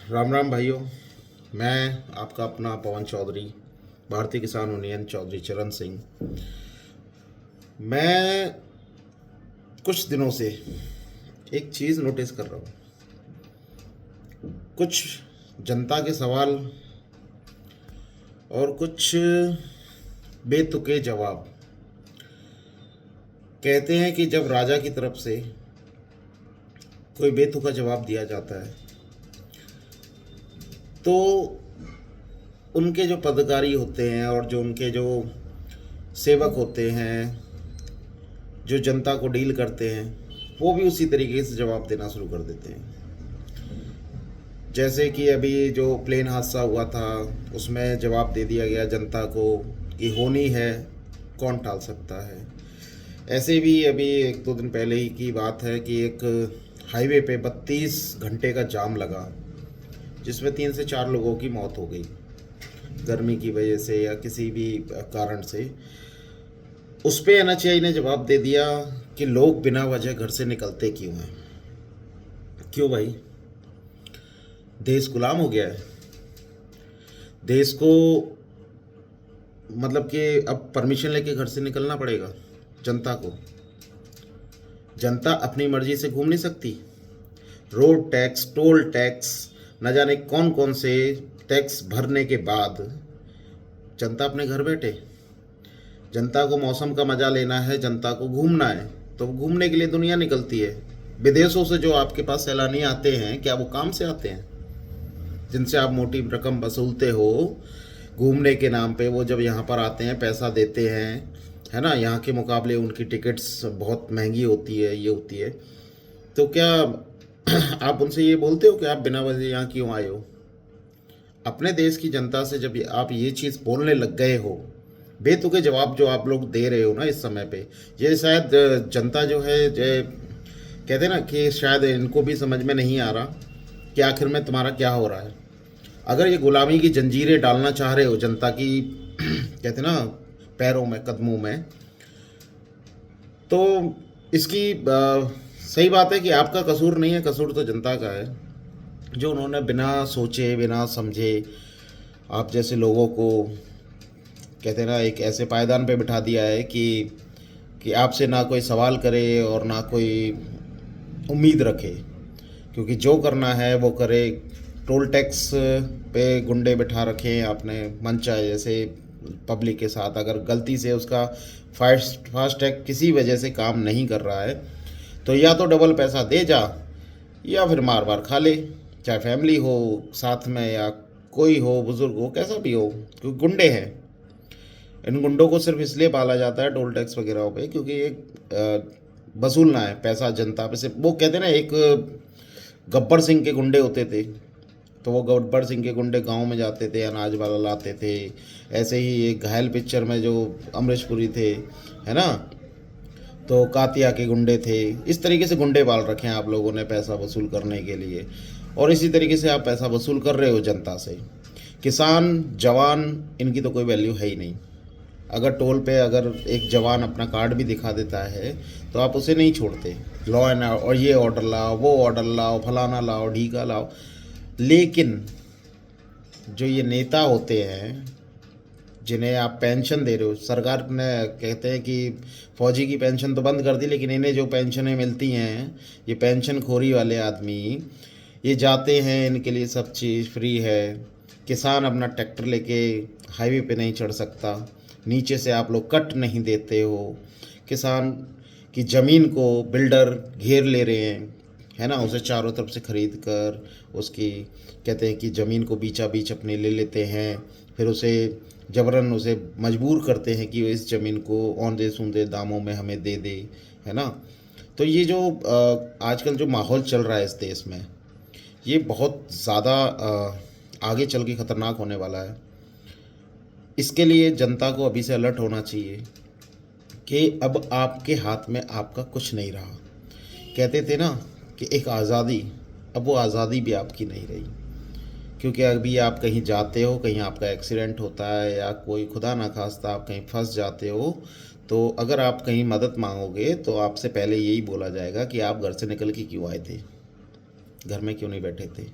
राम राम भाइयों। मैं आपका अपना पवन चौधरी, भारतीय किसान यूनियन चौधरी चरण सिंह। मैं कुछ दिनों से एक चीज़ नोटिस कर रहा हूँ। कुछ जनता के सवाल और कुछ बेतुके जवाब। कहते हैं कि जब राजा की तरफ से कोई बेतुका जवाब दिया जाता है तो उनके जो पदाधिकारी होते हैं और जो उनके जो सेवक होते हैं, जो जनता को डील करते हैं, वो भी उसी तरीके से जवाब देना शुरू कर देते हैं। जैसे कि अभी जो प्लेन हादसा हुआ था उसमें जवाब दे दिया गया जनता को कि होनी है, कौन टाल सकता है। ऐसे भी अभी एक दो दिन पहले ही की बात है कि एक हाईवे पे 32 घंटे का जाम लगा, जिसमें 3 से 4 लोगों की मौत हो गई, गर्मी की वजह से या किसी भी कारण से। उस पे एनएचएआई ने जवाब दे दिया कि लोग बिना वजह घर से निकलते क्यों हैं। क्यों भाई? देश गुलाम हो गया है। देश को मतलब कि अब परमिशन लेके घर से निकलना पड़ेगा जनता को। जनता अपनी मर्जी से घूम नहीं सकती। रोड टैक्स, टोल टैक्स, न जाने कौन कौन से टैक्स भरने के बाद जनता अपने घर बैठे। जनता को मौसम का मज़ा लेना है, जनता को घूमना है, तो घूमने के लिए दुनिया निकलती है। विदेशों से जो आपके पास सैलानी आते हैं, क्या वो काम से आते हैं? जिनसे आप मोटी रकम वसूलते हो घूमने के नाम पे, वो जब यहाँ पर आते हैं पैसा देते हैं, है ना, यहाँ के मुकाबले उनकी टिकट्स बहुत महंगी होती है, ये होती है, तो क्या आप उनसे ये बोलते हो कि आप बिना वजह यहाँ क्यों आए हो? अपने देश की जनता से जब आप ये चीज़ बोलने लग गए हो, बेतुके जवाब जो आप लोग दे रहे हो ना इस समय पे, ये शायद जनता जो है कहते हैं ना कि शायद इनको भी समझ में नहीं आ रहा कि आखिर में तुम्हारा क्या हो रहा है। अगर ये गुलामी की जंजीरें डालना चाह रहे हो जनता की कहते ना पैरों में, कदमों में, तो इसकी सही बात है कि आपका कसूर नहीं है, कसूर तो जनता का है, जो उन्होंने बिना सोचे बिना समझे आप जैसे लोगों को कहते हैं ना एक ऐसे पायदान पे बिठा दिया है कि आपसे ना कोई सवाल करे और ना कोई उम्मीद रखे, क्योंकि जो करना है वो करे। टोल टैक्स पे गुंडे बिठा रखे हैं आपने मन चाहे जैसे पब्लिक के साथ। अगर गलती से उसका फास्ट टैग किसी वजह से काम नहीं कर रहा है तो या तो डबल पैसा दे जा या फिर मार मार खा ले, चाहे फैमिली हो साथ में या कोई हो, बुज़ुर्ग हो, कैसा भी हो, क्योंकि गुंडे हैं। इन गुंडों को सिर्फ इसलिए पाला जाता है टोल टैक्स वगैरह पे क्योंकि एक वसूलना है पैसा जनता पे से। वो कहते हैं ना एक गब्बर सिंह के गुंडे होते थे, तो वो गब्बर सिंह के गुंडे गांव में जाते थे, अनाज वाला लाते थे। ऐसे ही एक घायल पिक्चर में जो अमरीश पुरी थे, है ना, तो कातिया के गुंडे थे। इस तरीके से गुंडे पाल रखे हैं आप लोगों ने पैसा वसूल करने के लिए, और इसी तरीके से आप पैसा वसूल कर रहे हो जनता से। किसान, जवान, इनकी तो कोई वैल्यू है ही नहीं। अगर टोल पे अगर एक जवान अपना कार्ड भी दिखा देता है तो आप उसे नहीं छोड़ते। लॉ एंड और ये ऑर्डर लाओ, वो ऑर्डर लाओ, फलाना लाओ, ढीका लाओ। लेकिन जो ये नेता होते हैं जिन्हें आप पेंशन दे रहे हो, सरकार ने कहते हैं कि फौजी की पेंशन तो बंद कर दी, लेकिन इन्हें जो पेंशनें मिलती हैं, ये पेंशन खोरी वाले आदमी ये जाते हैं, इनके लिए सब चीज़ फ्री है। किसान अपना ट्रैक्टर लेके हाईवे पे नहीं चढ़ सकता, नीचे से आप लोग कट नहीं देते हो। किसान की ज़मीन को बिल्डर घेर ले रहे हैं, है ना, उसे चारों तरफ से ख़रीद कर उसकी कहते हैं कि ज़मीन को बीचा बीच अपने ले लेते हैं, फिर उसे जबरन उसे मजबूर करते हैं कि वो इस ज़मीन को औंधे सूंधे दामों में हमें दे दे, है ना। तो ये जो आजकल जो माहौल चल रहा है इस देश में, ये बहुत ज़्यादा आगे चल के ख़तरनाक होने वाला है। इसके लिए जनता को अभी से अलर्ट होना चाहिए कि अब आपके हाथ में आपका कुछ नहीं रहा। कहते थे ना कि एक आज़ादी, अब वो आज़ादी भी आपकी नहीं रही, क्योंकि अभी आप कहीं जाते हो, कहीं आपका एक्सीडेंट होता है या कोई खुदा ना खास्ता आप कहीं फंस जाते हो, तो अगर आप कहीं मदद मांगोगे तो आपसे पहले यही बोला जाएगा कि आप घर से निकल के क्यों आए थे, घर में क्यों नहीं बैठे थे।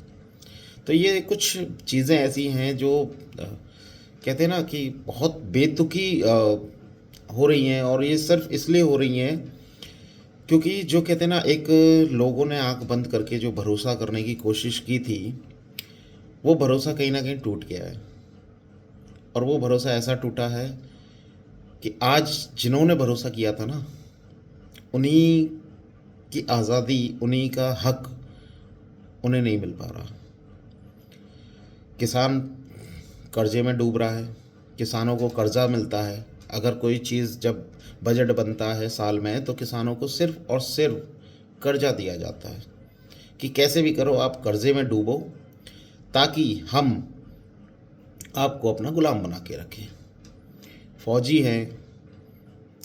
तो ये कुछ चीज़ें ऐसी हैं जो कहते हैं ना कि बहुत बेतुकी हो रही हैं, और ये सिर्फ इसलिए हो रही हैं क्योंकि जो कहते हैं ना, एक लोगों ने आंख बंद करके जो भरोसा करने की कोशिश की थी, वो भरोसा कहीं ना कहीं टूट गया है। और वो भरोसा ऐसा टूटा है कि आज जिन्होंने भरोसा किया था ना, उन्हीं की आज़ादी, उन्हीं का हक उन्हें नहीं मिल पा रहा। किसान कर्जे में डूब रहा है, किसानों को कर्जा मिलता है। अगर कोई चीज़, जब बजट बनता है साल में, तो किसानों को सिर्फ और सिर्फ कर्जा दिया जाता है कि कैसे भी करो आप कर्जे में डूबो, ताकि हम आपको अपना गुलाम बना के रखें। फौजी हैं,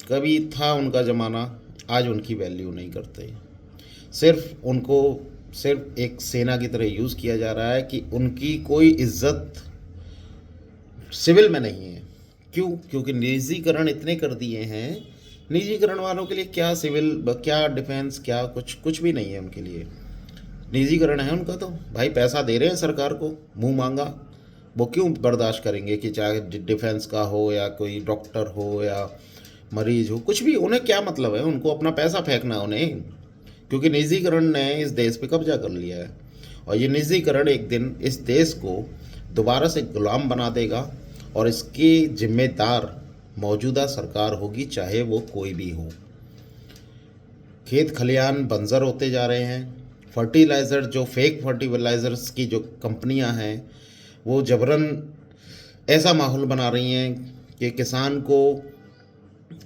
कभी था उनका ज़माना, आज उनकी वैल्यू नहीं करते। सिर्फ उनको सिर्फ एक सेना की तरह यूज़ किया जा रहा है कि उनकी कोई इज्जत सिविल में नहीं है। क्यों? क्योंकि निजीकरण इतने कर दिए हैं। निजीकरण वालों के लिए क्या सिविल, क्या डिफेंस, क्या कुछ भी नहीं है उनके लिए। निजीकरण है उनका, तो भाई पैसा दे रहे हैं सरकार को मुंह मांगा, वो क्यों बर्दाश्त करेंगे कि चाहे डिफेंस का हो या कोई डॉक्टर हो या मरीज हो, कुछ भी, उन्हें क्या मतलब है? उनको अपना पैसा फेंकना है उन्हें, क्योंकि निजीकरण ने इस देश पे कब्जा कर लिया है। और ये निजीकरण एक दिन इस देश को दोबारा से गुलाम बना देगा, और इसकी जिम्मेदार मौजूदा सरकार होगी, चाहे वो कोई भी हो। खेत खलियान बंजर होते जा रहे हैं। फर्टिलाइज़र, जो फेक फर्टिलाइज़र्स की जो कंपनियां हैं, वो जबरन ऐसा माहौल बना रही हैं कि किसान को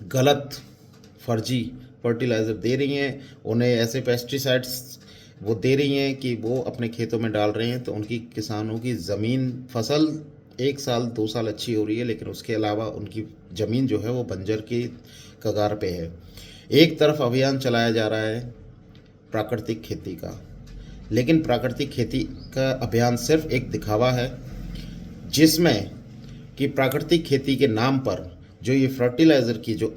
गलत, फर्जी फर्टिलाइज़र दे रही हैं, उन्हें ऐसे पेस्टिसाइड्स वो दे रही हैं कि वो अपने खेतों में डाल रहे हैं। तो उनकी, किसानों की ज़मीन, फसल 1 साल 2 साल अच्छी हो रही है, लेकिन उसके अलावा उनकी ज़मीन जो है वो बंजर की कगार पे है। एक तरफ अभियान चलाया जा रहा है प्राकृतिक खेती का, लेकिन प्राकृतिक खेती का अभियान सिर्फ एक दिखावा है, जिसमें कि प्राकृतिक खेती के नाम पर जो ये फर्टिलाइज़र की जो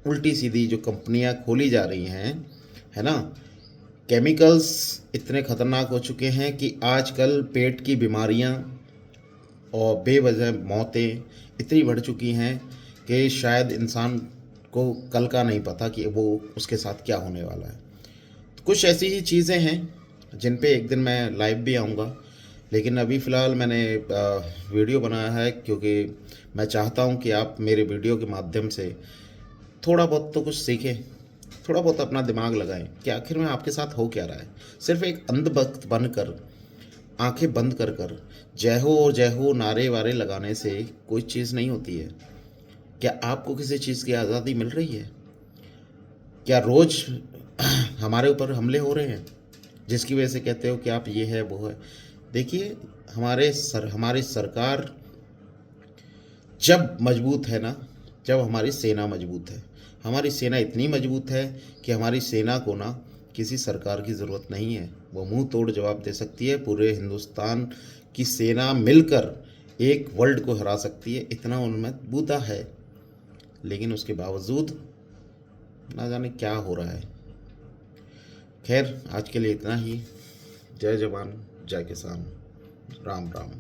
उल्टी सीधी जो कंपनियां खोली जा रही हैं, है ना, केमिकल्स इतने ख़तरनाक हो चुके हैं कि आजकल पेट की बीमारियां और बेवजह मौतें इतनी बढ़ चुकी हैं कि शायद इंसान को कल का नहीं पता कि वो उसके साथ क्या होने वाला है। तो कुछ ऐसी ही चीज़ें हैं जिन पे एक दिन मैं लाइव भी आऊँगा, लेकिन अभी फ़िलहाल मैंने वीडियो बनाया है क्योंकि मैं चाहता हूँ कि आप मेरे वीडियो के माध्यम से थोड़ा बहुत तो कुछ सीखें, थोड़ा बहुत अपना दिमाग लगाएं कि आखिर में आपके साथ हो क्या रहा है। सिर्फ एक अंधभक्त बनकर, आंखें बंद कर कर जय हो नारे वारे लगाने से कोई चीज़ नहीं होती है। क्या आपको किसी चीज़ की आज़ादी मिल रही है? क्या रोज़ हमारे ऊपर हमले हो रहे हैं जिसकी वजह से कहते हो कि आप ये है वो है? देखिए, हमारी सरकार जब मजबूत है ना, जब हमारी सेना मजबूत है। हमारी सेना इतनी मजबूत है कि हमारी सेना को ना किसी सरकार की ज़रूरत नहीं है। वो मुंह तोड़ जवाब दे सकती है। पूरे हिंदुस्तान की सेना मिलकर एक वर्ल्ड को हरा सकती है, इतना उनमें मजबूता है। लेकिन उसके बावजूद ना जाने क्या हो रहा है। खैर, आज के लिए इतना ही। जय जवान, जय किसान, राम राम।